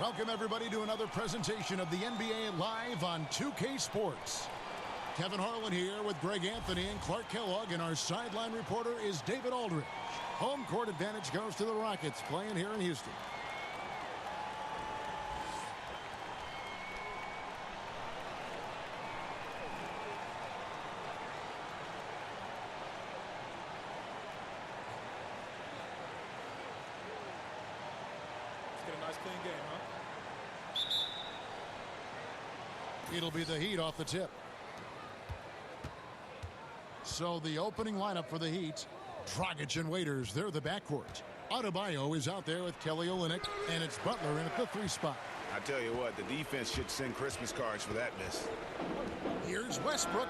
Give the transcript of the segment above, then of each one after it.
Welcome, everybody, to another presentation of the NBA Live on 2K Sports. Kevin Harlan here with Greg Anthony and Clark Kellogg, and our sideline reporter is David Aldridge. Home court advantage goes to the Rockets, playing here in Houston. Let's get a nice clean game, huh? It'll be the Heat off the tip. So the opening lineup for the Heat, Dragic and Waiters, they're the backcourt. Adebayo is out there with Kelly Olynyk, and it's Butler in at the 3 spot. I tell you what, the defense should send Christmas cards for that miss. Here's Westbrook,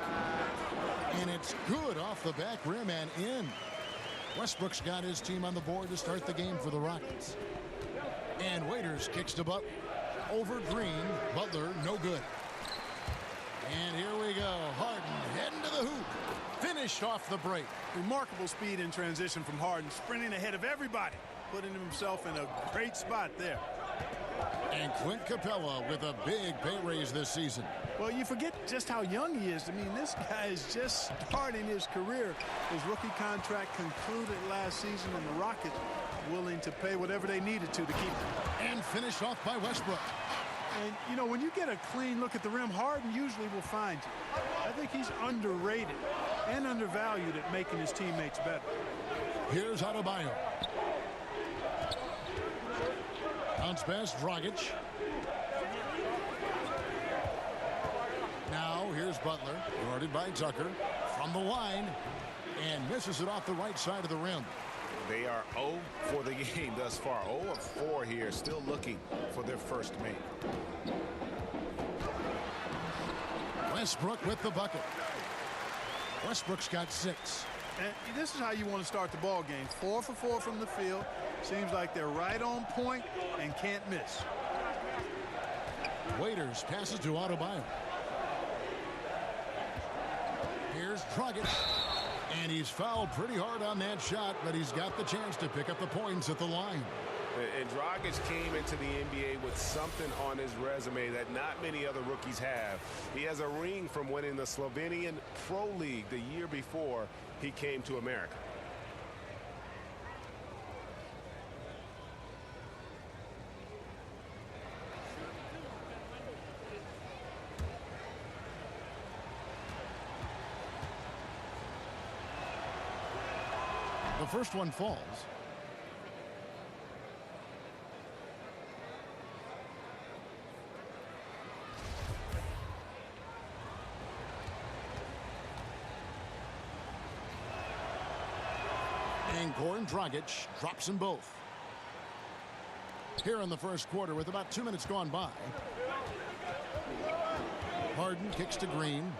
and it's good off the back rim and in. Westbrook's got his team on the board to start the game for the Rockets. And Waiters kicks to Butler. Over Green, Butler no good. And here we go. Harden heading to the hoop. Finished off the break. Remarkable speed in transition from Harden, sprinting ahead of everybody, putting himself in a great spot there. And Clint Capella with a big pay raise this season. Well, you forget just how young he is. I mean, this guy is just starting his career. His rookie contract concluded last season, and the Rockets willing to pay whatever they needed to keep him. And finished off by Westbrook. And, you know, when you get a clean look at the rim, Harden usually will find you. I think he's underrated and undervalued at making his teammates better. Here's Adebayo. Bounce pass, Dragic. Now here's Butler, guarded by Tucker, from the line, and misses it off the right side of the rim. They are 0 for the game thus far. 0 of 4 here, still looking for their first make. Westbrook with the bucket. Westbrook's got 6. And this is how you want to start the ball game. 4 for 4 from the field. Seems like they're right on point and can't miss. Waiters passes to Adebayo. Here's Dragic. And he's fouled pretty hard on that shot, but he's got the chance to pick up the points at the line. And Dragic came into the NBA with something on his resume that not many other rookies have. He has a ring from winning the Slovenian Pro League the year before he came to America. The first one falls. And Goran Dragic drops them both. Here in the first quarter with about 2 minutes gone by. Harden kicks to Green.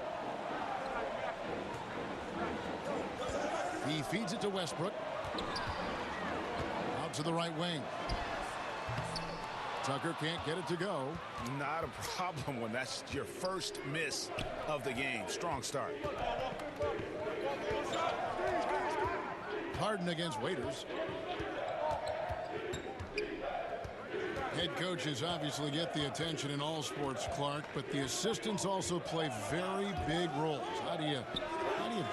He feeds it to Westbrook. Out to the right wing. Tucker can't get it to go. Not a problem when that's your first miss of the game. Strong start. Harden against Waiters. Head coaches obviously get the attention in all sports, Clark, but the assistants also play very big roles. How do you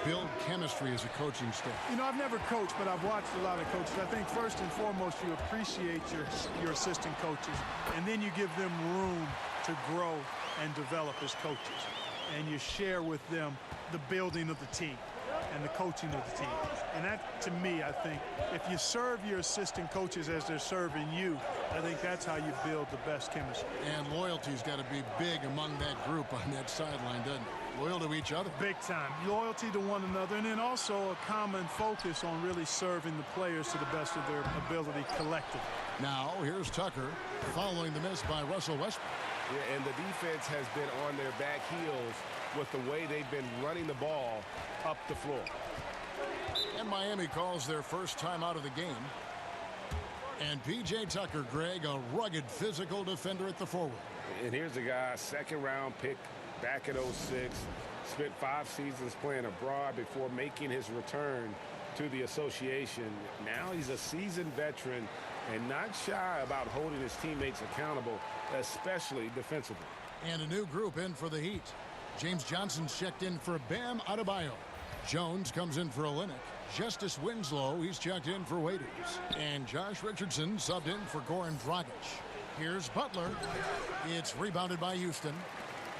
build chemistry as a coaching staff? You know, I've never coached, but I've watched a lot of coaches. I think first and foremost, you appreciate your assistant coaches, and then you give them room to grow and develop as coaches. And you share with them the building of the team and the coaching of the team. And that, to me, I think, if you serve your assistant coaches as they're serving you, I think that's how you build the best chemistry. And loyalty's got to be big among that group on that sideline, doesn't it? Loyal to each other. Big time. Loyalty to one another, and then also a common focus on really serving the players to the best of their ability collectively. Now, here's Tucker following the miss by Russell Westbrook. Yeah, and the defense has been on their back heels with the way they've been running the ball up the floor. And Miami calls their first time out of the game. And P.J. Tucker, Greg, a rugged physical defender at the forward. And here's a guy, second-round pick back in 06, spent 5 seasons playing abroad before making his return to the association. Now he's a seasoned veteran and not shy about holding his teammates accountable, especially defensively. And a new group in for the Heat. James Johnson's checked in for Bam Adebayo. Jones comes in for Olynyk. Justice Winslow, he's checked in for Waiters. And Josh Richardson subbed in for Goran Dragic. Here's Butler. It's rebounded by Houston.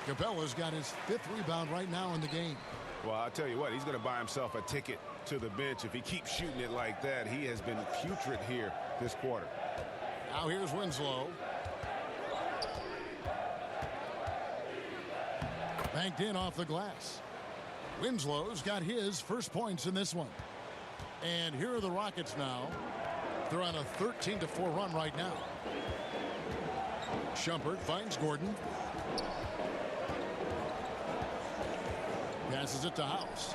Capella's got his 5th rebound right now in the game. Well, I'll tell you what, he's going to buy himself a ticket to the bench if he keeps shooting it like that. He has been putrid here this quarter. Now here's Winslow. Banked in off the glass. Winslow's got his first points in this one. And here are the Rockets now. They're on a 13-4 run right now. Shumpert finds Gordon. Passes it to House.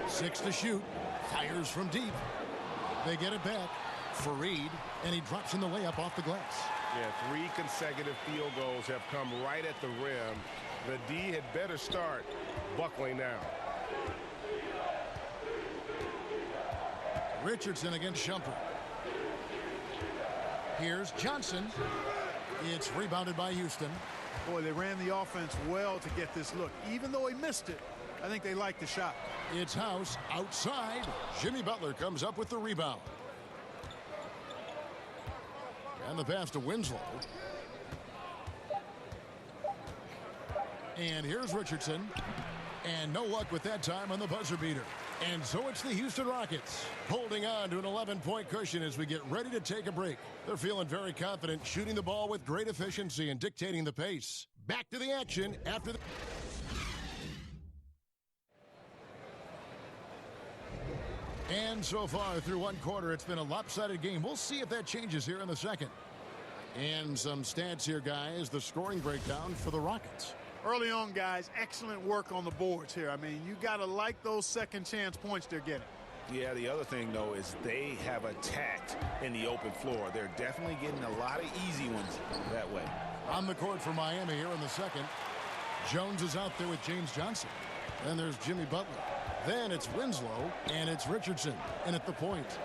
6 to shoot. Fires from deep. They get it back. Fareed, and he drops in the layup off the glass. Yeah, 3 consecutive field goals have come right at the rim. The D had better start buckling now. Richardson against Shumpert. Here's Johnson. It's rebounded by Houston. Boy, they ran the offense well to get this look. Even though he missed it, I think they liked the shot. It's House outside. Jimmy Butler comes up with the rebound. And the pass to Winslow. And here's Richardson. And no luck with that time on the buzzer beater. And so it's the Houston Rockets holding on to an 11-point cushion as we get ready to take a break. They're feeling very confident, shooting the ball with great efficiency and dictating the pace. Back to the action after the... And so far through one quarter, it's been a lopsided game. We'll see if that changes here in the second. And some stats here, guys. The scoring breakdown for the Rockets. Early on, guys, excellent work on the boards here. I mean, you got to like those second chance points they're getting. Yeah, the other thing, though, is they have attacked in the open floor. They're definitely getting a lot of easy ones that way. On the court for Miami here in the second. Jones is out there with James Johnson. Then there's Jimmy Butler. Then it's Winslow, and it's Richardson. And at the point,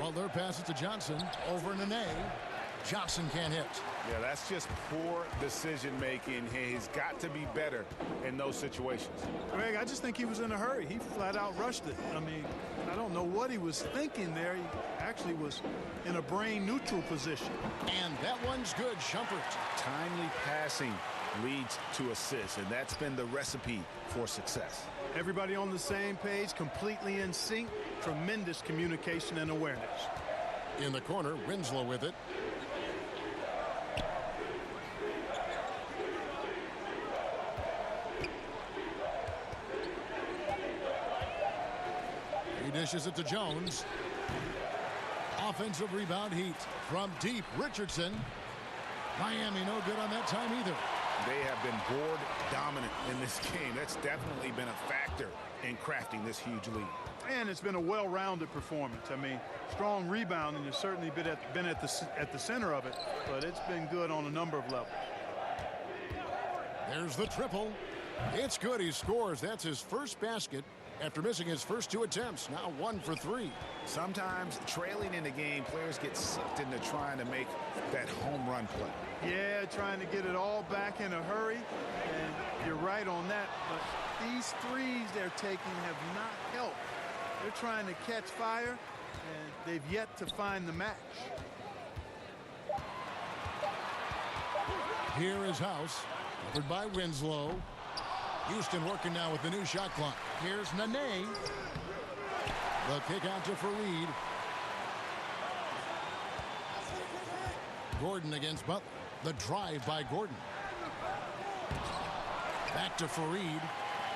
Butler passes to Johnson over Nene. Johnson can't hit. Yeah, that's just poor decision-making. He's got to be better in those situations. Greg, I just think he was in a hurry. He flat out rushed it. I mean, I don't know what he was thinking there. He actually was in a brain-neutral position. And that one's good, Shumpert. Timely passing leads to assists, and that's been the recipe for success. Everybody on the same page, completely in sync. Tremendous communication and awareness. In the corner, Winslow with it. He dishes it to Jones. Offensive rebound, Heat. From deep, Richardson. Miami no good on that time either. They have been board dominant in this game. That's definitely been a factor in crafting this huge lead. And it's been a well-rounded performance. I mean, strong rebounding has certainly been at the center of it, but it's been good on a number of levels. There's the triple. It's good. He scores. That's his first basket after missing his first 2 attempts. Now 1 for 3. Sometimes trailing in the game, players get sucked into trying to make that home run play. Yeah, trying to get it all back in a hurry, and you're right on that. But these threes they're taking have not helped. They're trying to catch fire, and they've yet to find the match. Here is House, covered by Winslow. Houston working now with the new shot clock. Here's Nene. The kick out to Fareed. Gordon against Butler. The drive by Gordon. Back to Fareed.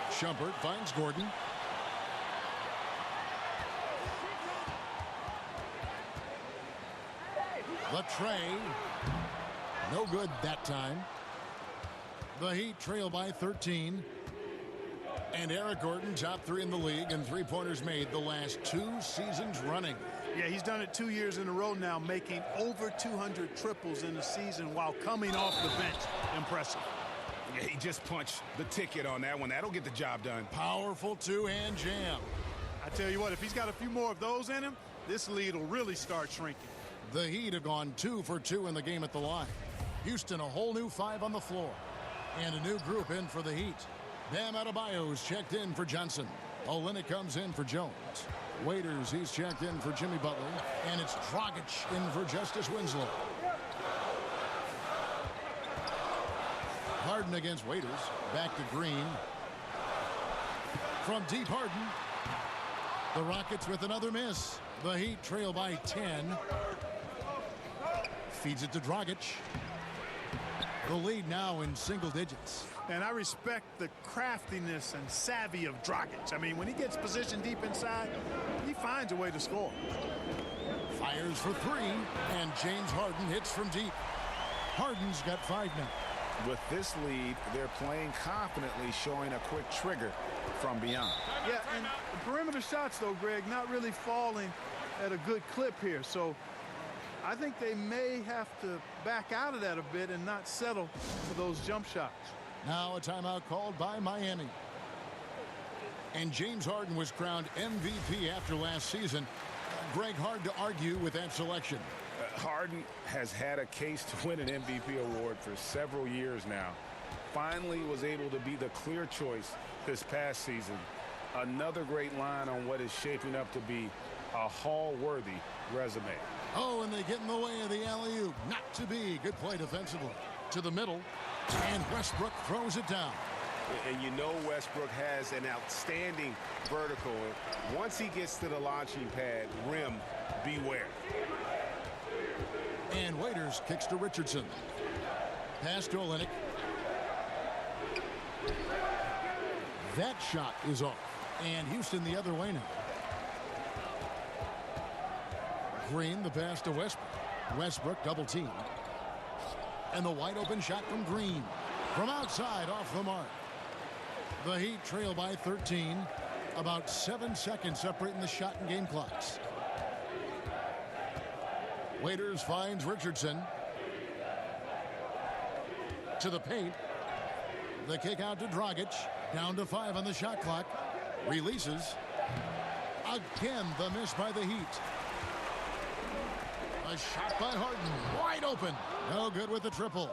Shumpert finds Gordon. The tray. No good that time. The Heat trail by 13. And Eric Gordon, top 3 in the league, and 3-pointers made the last 2 seasons running. Yeah, he's done it 2 years in a row now, making over 200 triples in the season while coming off the bench. Impressive. Yeah, he just punched the ticket on that one. That'll get the job done. Powerful 2-hand jam. I tell you what, if he's got a few more of those in him, this lead will really start shrinking. The Heat have gone 2 for 2 in the game at the line. Houston, a whole new 5 on the floor. And a new group in for the Heat. Bam Adebayo's checked in for Johnson. Olynyk comes in for Jones. Waiters, he's checked in for Jimmy Butler. And it's Dragic in for Justice Winslow. Harden against Waiters. Back to Green. From deep, Harden. The Rockets with another miss. The Heat trail by 10. Feeds it to Dragic. The lead now in single digits. And I respect the craftiness and savvy of Dragic. I mean, when he gets positioned deep inside, he finds a way to score. Fires for 3, and James Harden hits from deep. Harden's got 5 now. With this lead, they're playing confidently, showing a quick trigger from beyond. Yeah, and the perimeter shots, though, Greg, not really falling at a good clip here. So I think they may have to back out of that a bit and not settle for those jump shots. Now a timeout called by Miami. And James Harden was crowned MVP after last season. Greg, hard to argue with that selection. Harden has had a case to win an MVP award for several years now. Finally was able to be the clear choice this past season. Another great line on what is shaping up to be a Hall-worthy resume. Oh, and they get in the way of the alley-oop. Not to be. Good play defensively. To the middle. And Westbrook throws it down. And you know Westbrook has an outstanding vertical. Once he gets to the launching pad, rim, beware. And Waiters kicks to Richardson. Pass to Olynyk. That shot is off. And Houston the other way now. Green, the pass to Westbrook. Westbrook double team. And the wide open shot from Green. From outside off the mark. The Heat trail by 13. About 7 seconds separating the shot and game clocks. Waiters finds Richardson. To the paint. The kick out to Dragic. Down to 5 on the shot clock. Releases. Again, the miss by the Heat. A shot by Harden. Wide open. No good with the triple.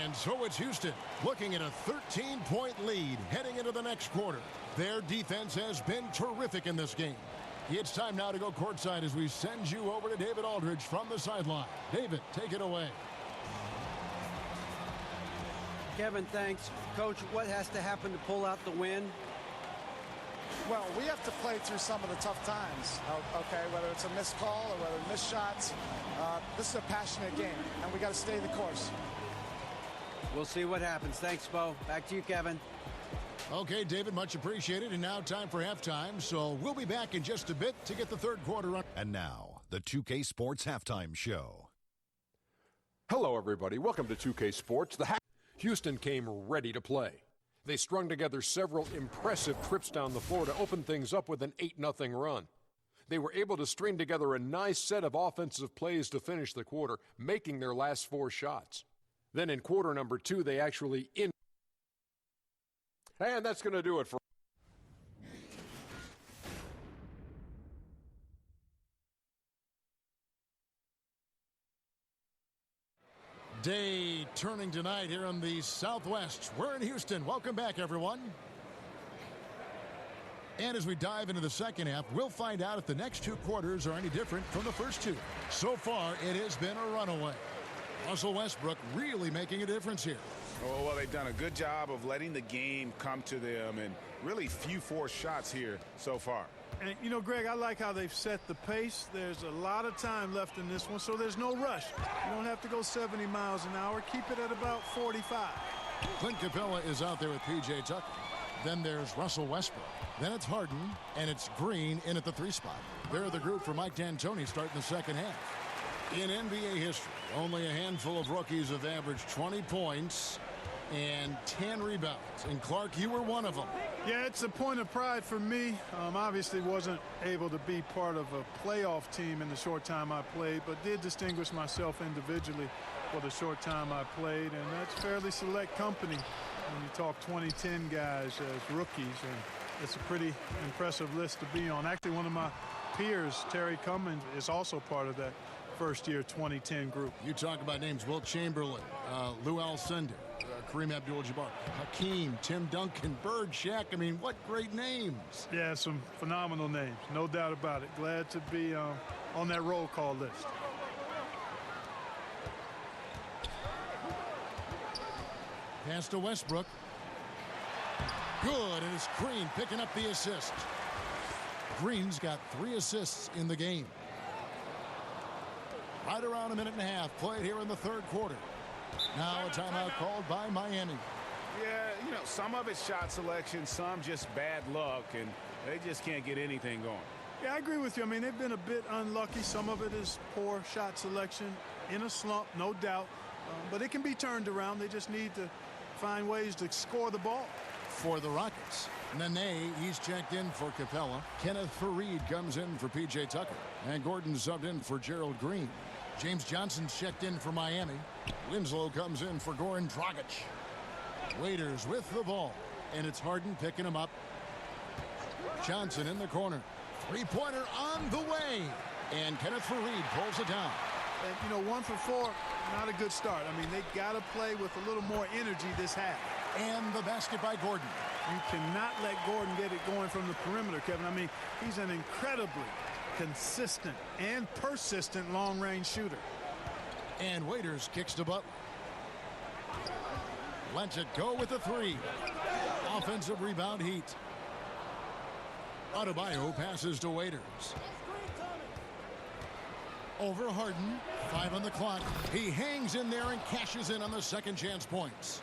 And so it's Houston looking at a 13-point lead heading into the next quarter. Their defense has been terrific in this game. It's time now to go courtside as we send you over to David Aldridge from the sideline. David, take it away. Kevin, thanks. Coach, what has to happen to pull out the win? Well, we have to play through some of the tough times, okay, whether it's a missed call or whether missed shots. This is a passionate game, and we got to stay the course. We'll see what happens. Thanks, Bo. Back to you, Kevin. Okay, David, much appreciated. And now time for halftime, so we'll be back in just a bit to get the third quarter on. And now, the 2K Sports Halftime Show. Hello, everybody. Welcome to 2K Sports. Houston came ready to play. They strung together several impressive trips down the floor to open things up with an 8-0 run. They were able to string together a nice set of offensive plays to finish the quarter, making their last 4 shots. Then in quarter number 2, they actually And that's going to do it for Day turning tonight here in the Southwest. We're in Houston. Welcome back, everyone. And as we dive into the second half, we'll find out if the next 2 quarters are any different from the first 2. So far, it has been a runaway. Russell Westbrook really making a difference here. Oh, well, they've done a good job of letting the game come to them, and really few forced shots here so far. And, you know, Greg, I like how they've set the pace. There's a lot of time left in this one, so there's no rush. You don't have to go 70 miles an hour. Keep it at about 45. Clint Capella is out there with P.J. Tucker. Then there's Russell Westbrook. Then it's Harden, and it's Green in at the 3 spot. They're the group for Mike D'Antoni starting the second half. In NBA history, only a handful of rookies have averaged 20 points and 10 rebounds. And Clark, you were one of them. Yeah, it's a point of pride for me. Obviously wasn't able to be part of a playoff team in the short time I played, but did distinguish myself individually for the short time I played. And that's fairly select company when you talk 2010 guys as rookies. And It's a pretty impressive list to be on. Actually, one of my peers, Terry Cummins, is also part of that first-year 2010 group. You talk about names: Wilt Chamberlain, Lou Alcindor, Kareem Abdul-Jabbar, Hakeem, Tim Duncan, Bird, Shaq. I mean, what great names. Yeah, some phenomenal names, no doubt about it. Glad to be on that roll call list. Pass to Westbrook. Good, and it's Green picking up the assist. Green's got 3 assists in the game. Right around a minute and a half played here in the third quarter. Now a timeout called by Miami. Yeah, you know, some of it's shot selection, some just bad luck, and they just can't get anything going. Yeah, I agree with you. I mean, they've been a bit unlucky. Some of it is poor shot selection, in a slump, no doubt. But it can be turned around. They just need to find ways to score the ball. For the Rockets, Nene, he's checked in for Capella. Kenneth Faried comes in for P.J. Tucker. And Gordon subbed in for Gerald Green. James Johnson's checked in for Miami. Winslow comes in for Goran Dragic. Waiters with the ball. And it's Harden picking him up. Johnson in the corner. Three-pointer on the way. And Kenneth Faried pulls it down. And, you know, 1 for 4, not a good start. I mean, they got to play with a little more energy this half. And the basket by Gordon. You cannot let Gordon get it going from the perimeter, Kevin. I mean, he's an incredibly consistent and persistent long-range shooter. And Waiters kicks to Butler. Lets it go with the 3. Offensive rebound Heat. Adebayo passes to Waiters. Over Harden. 5 on the clock. He hangs in there and cashes in on the second chance points.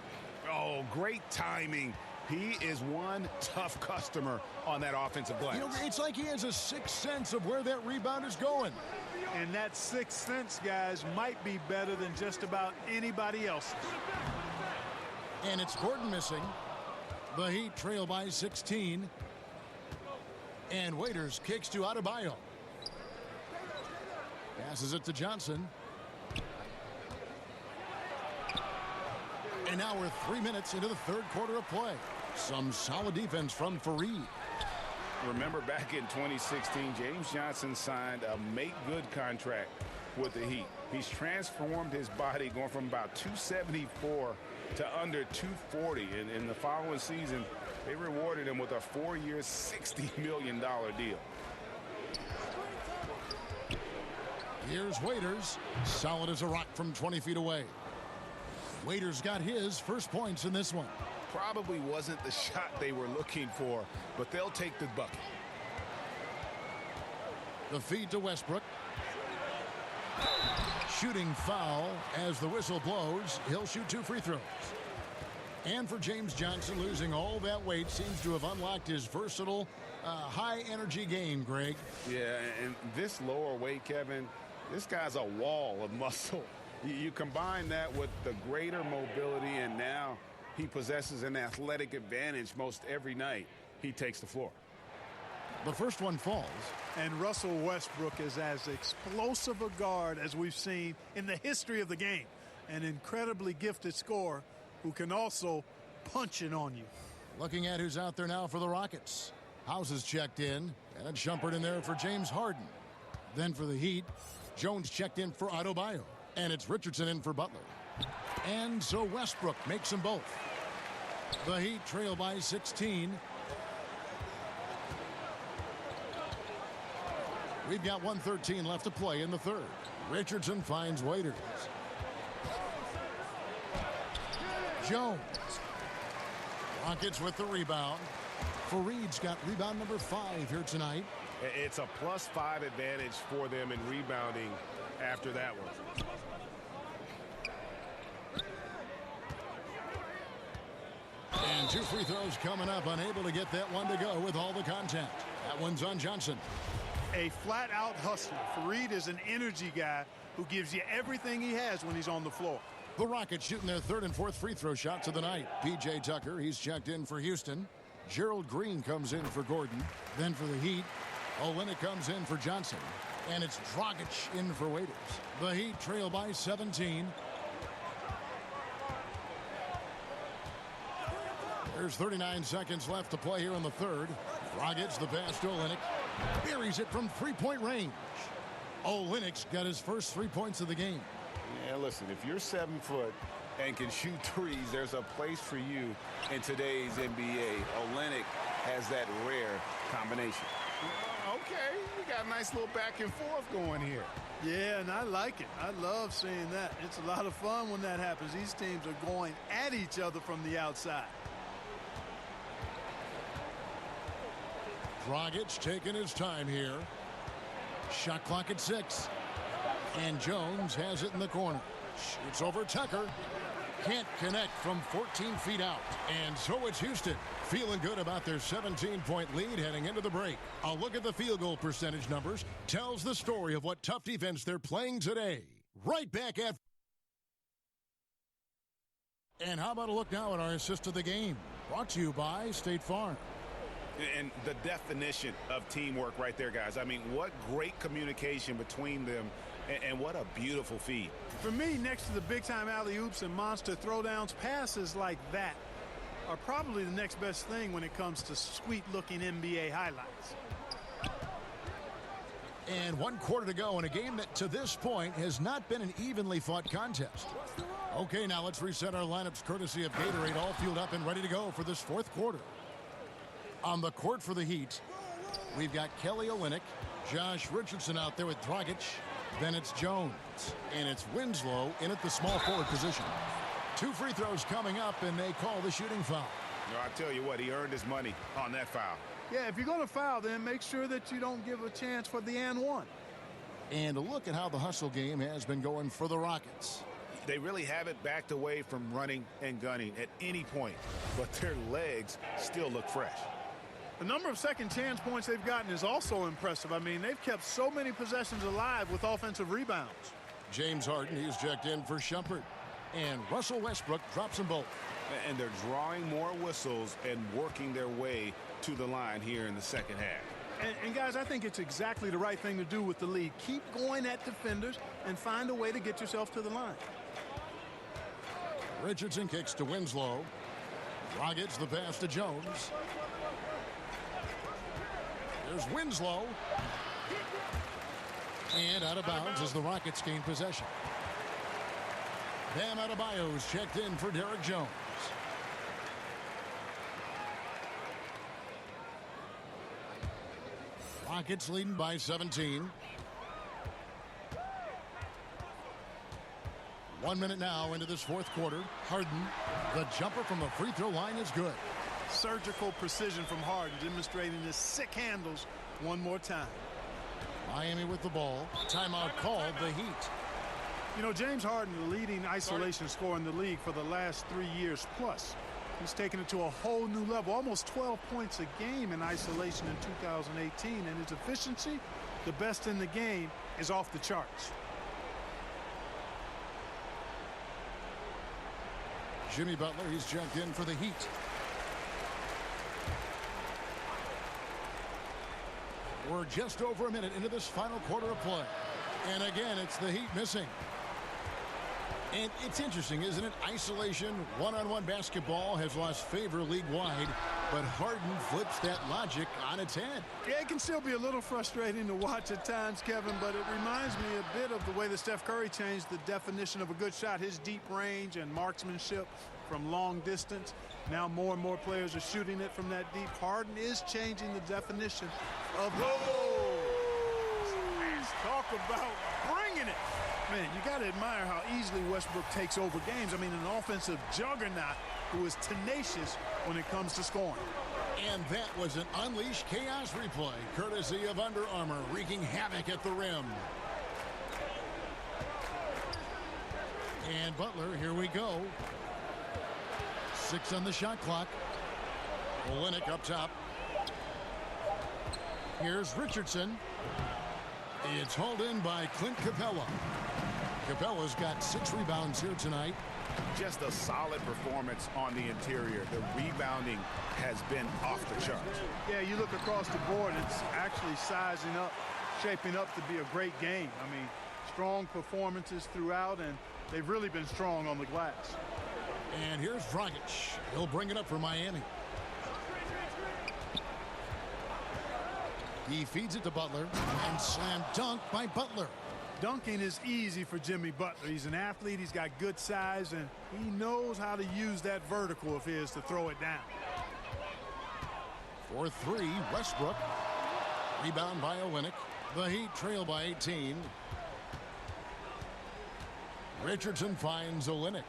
Oh, great timing. He is one tough customer on that offensive glass. You know, it's like he has a sixth sense of where that rebound is going. And that sixth sense, guys, might be better than just about anybody else. And it's Gordon missing. The Heat trail by 16. And Waiters kicks to Adebayo. Passes it to Johnson. And now we're 3 minutes into the third quarter of play. Some solid defense from Faried. Remember back in 2016, James Johnson signed a make-good contract with the Heat. He's transformed his body, going from about 274 to under 240. And in the following season, they rewarded him with a 4-year, $60 million deal. Here's Waiters. Solid as a rock from 20 feet away. Waiters got his first points in this one. Probably wasn't the shot they were looking for, but they'll take the bucket. The feed to Westbrook. Shooting foul as the whistle blows. He'll shoot 2 free throws. And for James Johnson, losing all that weight seems to have unlocked his versatile, high-energy game, Greg. Yeah, and this lower weight, Kevin, this guy's a wall of muscle. You combine that with the greater mobility, and now he possesses an athletic advantage most every night he takes the floor. The first one falls. And Russell Westbrook is as explosive a guard as we've seen in the history of the game. An incredibly gifted scorer who can also punch it on you. Looking at who's out there now for the Rockets. House is checked in, and it's Shumpert in there for James Harden. Then for the Heat, Jones checked in for Adebayo. And it's Richardson in for Butler. And so Westbrook makes them both. The Heat trail by 16. We've got 1:13 left to play in the third. Richardson finds Waiters. Jones. Rockets with the rebound. Faried's got rebound number 5 here tonight. It's a +5 advantage for them in rebounding after that one. And 2 free throws coming up, unable to get that one to go with all the contact. That one's on Johnson. A flat-out hustler. Faried is an energy guy who gives you everything he has when he's on the floor. The Rockets shooting their 3rd and 4th free throw shots of the night. P.J. Tucker, he's checked in for Houston. Gerald Green comes in for Gordon. Then for the Heat, Olynyk comes in for Johnson. And it's Dragic in for Waiters. The Heat trail by 17. There's 39 seconds left to play here in the third. Dragic, the pass to Olynyk. Buries it from three-point range. Olynyk's got his first 3 points of the game. Yeah, listen, if you're 7 foot and can shoot threes, there's a place for you in today's NBA. Olynyk has that rare combination. Okay, we got a nice little back and forth going here. Yeah, and I like it. I love seeing that. It's a lot of fun when that happens. These teams are going at each other from the outside. Dragic taking his time here. Shot clock at 6. And Jones has it in the corner. Shoots over Tucker. Can't connect from 14 feet out. And so it's Houston feeling good about their 17-point lead heading into the break. A look at the field goal percentage numbers tells the story of what tough defense they're playing today. Right back at... And how about a look now at our assist of the game? Brought to you by State Farm. And the definition of teamwork right there, guys. I mean, what great communication between them, and what a beautiful feed. For me, next to the big-time alley-oops and monster throwdowns, passes like that are probably the next best thing when it comes to sweet-looking NBA highlights. And 1 quarter to go in a game that, to this point, has not been an evenly fought contest. Okay, now let's reset our lineups courtesy of Gatorade, all fueled up and ready to go for this fourth quarter. On the court for the Heat, we've got Kelly Olynyk, Josh Richardson out there with Dragic. Then it's Jones, and it's Winslow in at the small forward position. 2 free throws coming up, and they call the shooting foul. No, I tell you what, he earned his money on that foul. Yeah, if you're going to foul, then make sure that you don't give a chance for the and one. And a look at how the hustle game has been going for the Rockets. They really haven't backed away from running and gunning at any point, but their legs still look fresh. The number of second chance points they've gotten is also impressive. I mean, they've kept so many possessions alive with offensive rebounds. James Harden, he's checked in for Shumpert. And Russell Westbrook drops them both. And they're drawing more whistles and working their way to the line here in the second half. And guys, I think it's exactly the right thing to do with the lead. Keep going at defenders and find a way to get yourself to the line. Richardson kicks to Winslow. Dragic the pass to Jones. There's Winslow. And out of bounds as the Rockets gain possession. Bam Adebayo's checked in for Derek Jones. Rockets leading by 17. 1 minute now into this fourth quarter. Harden, the jumper from the free throw line is good. Surgical precision from Harden, demonstrating his sick handles one more time. Miami with the ball. Timeout called, the Heat. You know, James Harden, the leading isolation scorer in the league for the last 3 years plus. He's taken it to a whole new level, almost 12 points a game in isolation in 2018, and his efficiency, the best in the game, is off the charts. Jimmy Butler, he's checked in for the Heat. We're just over a minute into this final quarter of play. And again, it's the Heat missing. And it's interesting, isn't it? Isolation, one-on-one basketball has lost favor league-wide, but Harden flips that logic on its head. Yeah, it can still be a little frustrating to watch at times, Kevin, but it reminds me a bit of the way that Steph Curry changed the definition of a good shot, his deep range and marksmanship from long distance. Now more and more players are shooting it from that deep. Harden is changing the definition of talk about bringing it. Man, you got to admire how easily Westbrook takes over games. I mean, an offensive juggernaut who is tenacious when it comes to scoring. And that was an unleashed chaos replay, courtesy of Under Armour, wreaking havoc at the rim. And Butler, here we go. 6 on the shot clock. Olynyk up top. Here's Richardson. It's hauled in by Clint Capella. Capella's got 6 rebounds here tonight. Just a solid performance on the interior. The rebounding has been off the charts. Yeah, you look across the board, it's actually sizing up, shaping up to be a great game. I mean, strong performances throughout, and they've really been strong on the glass. And here's Dragic. He'll bring it up for Miami. He feeds it to Butler, and slam dunk by Butler. Dunking is easy for Jimmy Butler. He's an athlete, he's got good size, and he knows how to use that vertical of his to throw it down. For three, Westbrook. Rebound by Olynyk. The Heat trail by 18. Richardson finds Olynyk.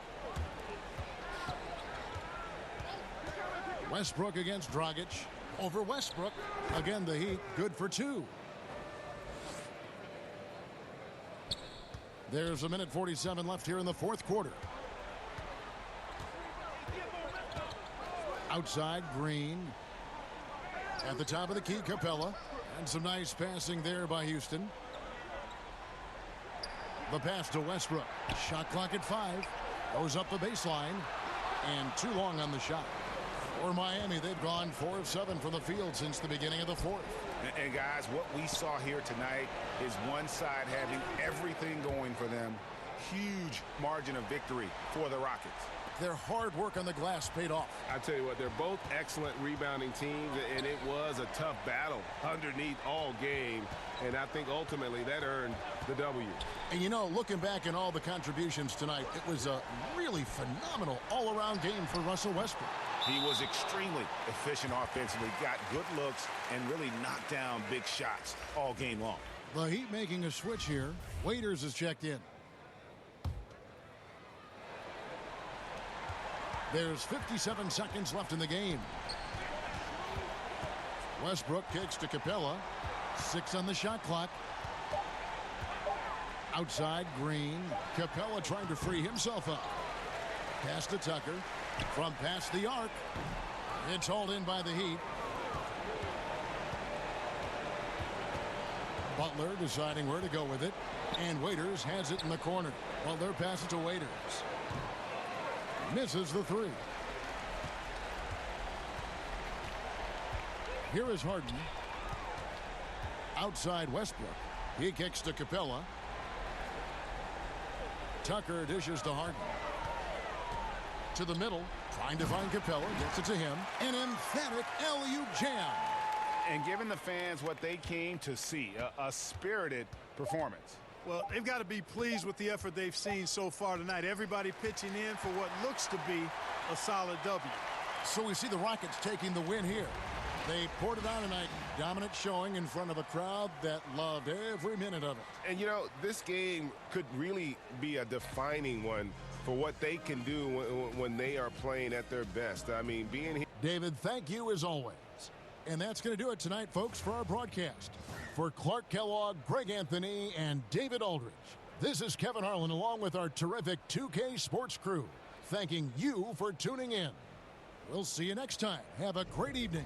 Westbrook against Dragic. Over Westbrook. Again, the Heat good for two. There's a minute 47 left here in the fourth quarter. Outside, Green. At the top of the key, Capella. And some nice passing there by Houston. The pass to Westbrook. Shot clock at 5. Goes up the baseline. And too long on the shot. For Miami, they've gone 4 of 7 from the field since the beginning of the fourth. And guys, what we saw here tonight is one side having everything going for them. Huge margin of victory for the Rockets. Their hard work on the glass paid off. I tell you what, they're both excellent rebounding teams, and it was a tough battle underneath all game. And I think ultimately that earned the W. And you know, looking back at all the contributions tonight, it was a really phenomenal all-around game for Russell Westbrook. He was extremely efficient offensively, got good looks, and really knocked down big shots all game long. The Heat making a switch here. Waiters is checked in. There's 57 seconds left in the game. Westbrook kicks to Capella. 6 on the shot clock. Outside, Green. Capella trying to free himself up. Pass to Tucker. From past the arc. It's hauled in by the Heat. Butler deciding where to go with it. And Waiters has it in the corner. Butler passes to Waiters. Misses the three. Here is Harden. Outside Westbrook. He kicks to Capella. Tucker dishes to Harden. To the middle. Trying to find Capella. Gets it to him. An emphatic LU jam. And giving the fans what they came to see, a spirited performance. Well, they've got to be pleased with the effort they've seen so far tonight. Everybody pitching in for what looks to be a solid W. So we see the Rockets taking the win here. They poured it on tonight. Dominant showing in front of a crowd that loved every minute of it. And, you know, this game could really be a defining one for what they can do when they are playing at their best. I mean, being here. David, thank you as always. And that's going to do it tonight, folks, for our broadcast. For Clark Kellogg, Greg Anthony, and David Aldridge, this is Kevin Harlan along with our terrific 2K Sports crew, thanking you for tuning in. We'll see you next time. Have a great evening.